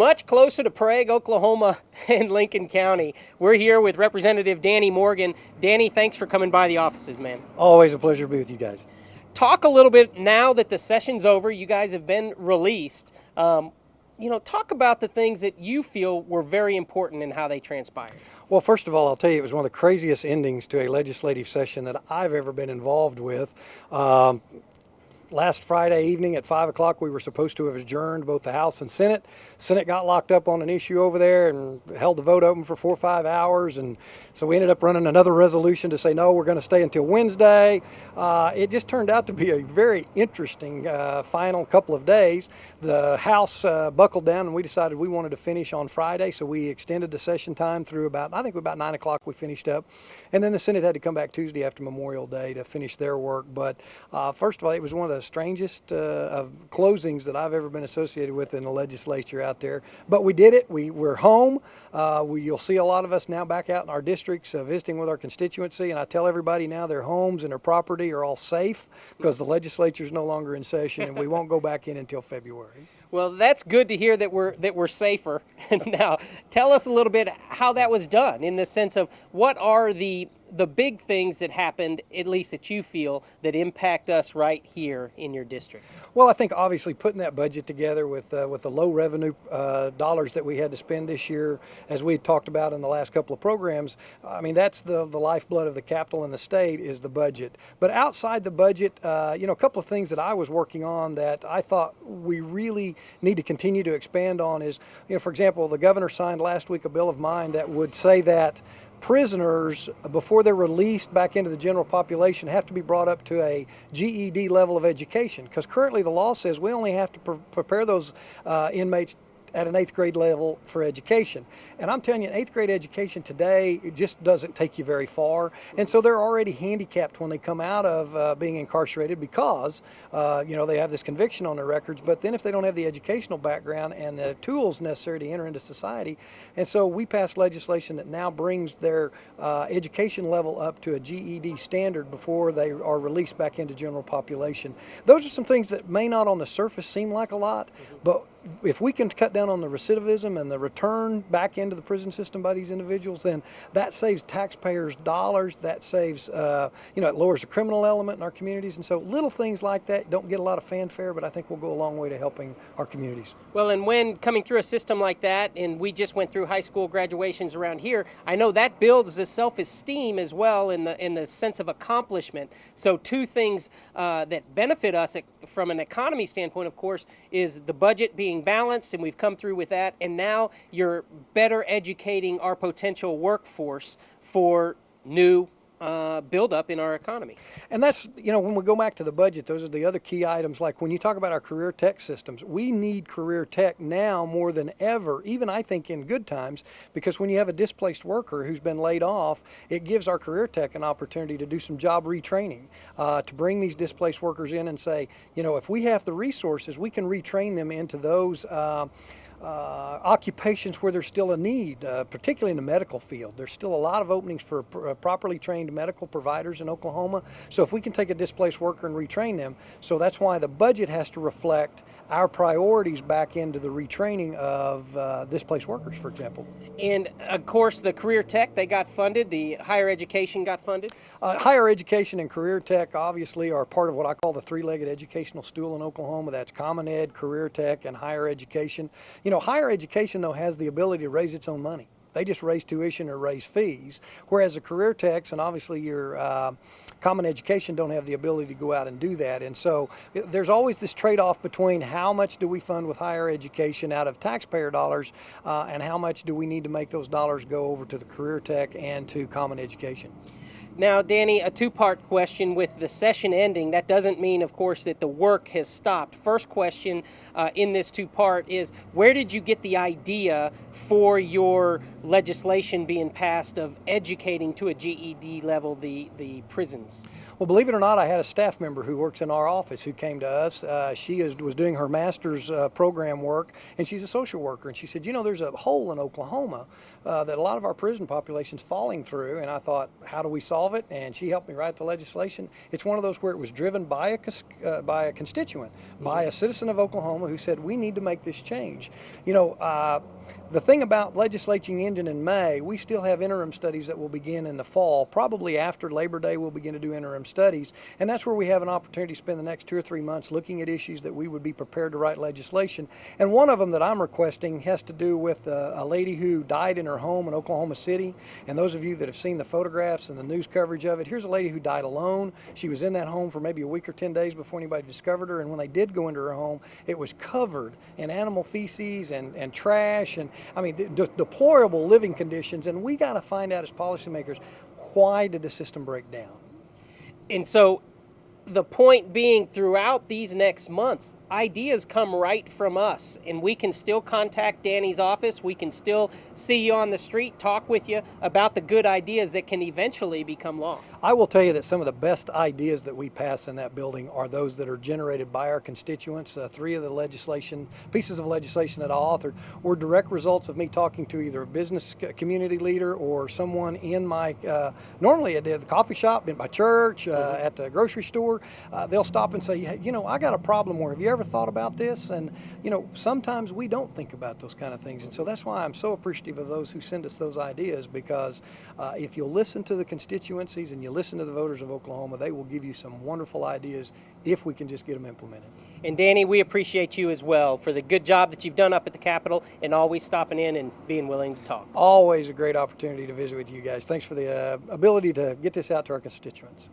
much closer to Prague, Oklahoma, and Lincoln County. We're here with Representative Danny Morgan. Danny, thanks for coming by the offices, man. Always a pleasure to be with you guys. Talk a little bit now that the session's over. You guys have been released. Talk about the things that you feel were very important in how they transpired. Well, first of all, I'll tell you, it was one of the craziest endings to a legislative session that I've ever been involved with. Last Friday evening at 5 o'clock, we were supposed to have adjourned both the House and Senate. Senate got locked up on an issue over there and held the vote open for 4 or 5 hours. And so we ended up running another resolution to say, no, we're going to stay until Wednesday. It just turned out to be a very interesting final couple of days. The House buckled down and we decided we wanted to finish on Friday. So we extended the session time through about 9 o'clock we finished up. And then the Senate had to come back Tuesday after Memorial Day to finish their work. But first of all, it was one of the strangest of closings that I've ever been associated with in the legislature out there. But we did it. We're home. You'll see a lot of us now back out in our districts visiting with our constituency. And I tell everybody now their homes and their property are all safe because the legislature is no longer in session and we won't go back in until February. Well, that's good to hear that we're safer. Now, tell us a little bit how that was done in the sense of what are the big things that happened, at least that you feel, that impact us right here in your district? Well, I think obviously putting that budget together with the low revenue dollars that we had to spend this year, as we talked about in the last couple of programs, I mean, that's the lifeblood of the capital and the state is the budget. But outside the budget, a couple of things that I was working on that I thought we really need to continue to expand on is, for example, the governor signed last week a bill of mine that would say that prisoners, before they're released back into the general population, have to be brought up to a GED level of education. Because currently the law says we only have to prepare those inmates at an 8th grade level for education. And I'm telling you, an 8th grade education today, it just doesn't take you very far. And so they're already handicapped when they come out of being incarcerated because, they have this conviction on their records. But then if they don't have the educational background and the tools necessary to enter into society, and so we passed legislation that now brings their education level up to a GED standard before they are released back into general population. Those are some things that may not on the surface seem like a lot, but if we can cut down on the recidivism and the return back into the prison system by these individuals, then that saves taxpayers dollars. That saves, it lowers the criminal element in our communities. And so little things like that don't get a lot of fanfare, but I think will go a long way to helping our communities. Well, and when coming through a system like that, and we just went through high school graduations around here, I know that builds the self-esteem as well in the sense of accomplishment. So two things that benefit us from an economy standpoint, of course, is the budget being balanced, and we've come through with that, and now you're better educating our potential workforce for new buildup in our economy. And that's, when we go back to the budget, those are the other key items. Like when you talk about our career tech systems, we need career tech now more than ever, even I think in good times, because when you have a displaced worker who's been laid off, it gives our career tech an opportunity to do some job retraining, to bring these displaced workers in and say, if we have the resources, we can retrain them into those occupations where there's still a need, particularly in the medical field. There's still a lot of openings for properly trained medical providers in Oklahoma. So if we can take a displaced worker and retrain them, so that's why the budget has to reflect our priorities back into the retraining of displaced workers, for example. And of course, the career tech, they got funded, the higher education got funded? Higher education and career tech obviously are part of what I call the three-legged educational stool in Oklahoma. That's Common Ed, career tech, and higher education. Higher education, though, has the ability to raise its own money. They just raise tuition or raise fees, whereas the career techs and obviously your common education don't have the ability to go out and do that. And so there's always this trade-off between how much do we fund with higher education out of taxpayer dollars and how much do we need to make those dollars go over to the career tech and to common education. Now, Danny, a two-part question. With the session ending, that doesn't mean, of course, that the work has stopped. First question in this two-part is, where did you get the idea for your legislation being passed of educating to a GED level the prisons? Well, believe it or not, I had a staff member who works in our office who came to us. Was doing her master's program work, and she's a social worker. And she said, you know, there's a hole in Oklahoma that a lot of our prison population's falling through. And I thought, how do we solve it? And she helped me write the legislation. It's one of those where it was driven by a constituent, by a citizen of Oklahoma who said, we need to make this change. You know, the thing about legislating ending in May, we still have interim studies that will begin in the fall. Probably after Labor Day, we'll begin to do interim studies. And that's where we have an opportunity to spend the next 2 or 3 months looking at issues that we would be prepared to write legislation. And one of them that I'm requesting has to do with a lady who died in her home in Oklahoma City. And those of you that have seen the photographs and the news coverage of it, here's a lady who died alone. She was in that home for maybe a week or 10 days before anybody discovered her. And when they did go into her home, it was covered in animal feces and trash. And I mean, deplorable living conditions, and we got to find out as policymakers, why did the system break down? And so the point being, throughout these next months, ideas come right from us, and we can still contact Danny's office. We can still see you on the street, talk with you about the good ideas that can eventually become law. I will tell you that some of the best ideas that we pass in that building are those that are generated by our constituents. 3 of the pieces of legislation that I authored were direct results of me talking to either a business community leader or someone in my, normally at the coffee shop, in my church, at the grocery store. They'll stop and say, hey, you know, I got a problem, or have you ever thought about this? And, you know, sometimes we don't think about those kind of things. And so that's why I'm so appreciative of those who send us those ideas, because if you'll listen to the constituencies and you listen to the voters of Oklahoma, they will give you some wonderful ideas if we can just get them implemented. And Danny, we appreciate you as well for the good job that you've done up at the Capitol and always stopping in and being willing to talk. Always a great opportunity to visit with you guys. Thanks for the ability to get this out to our constituents.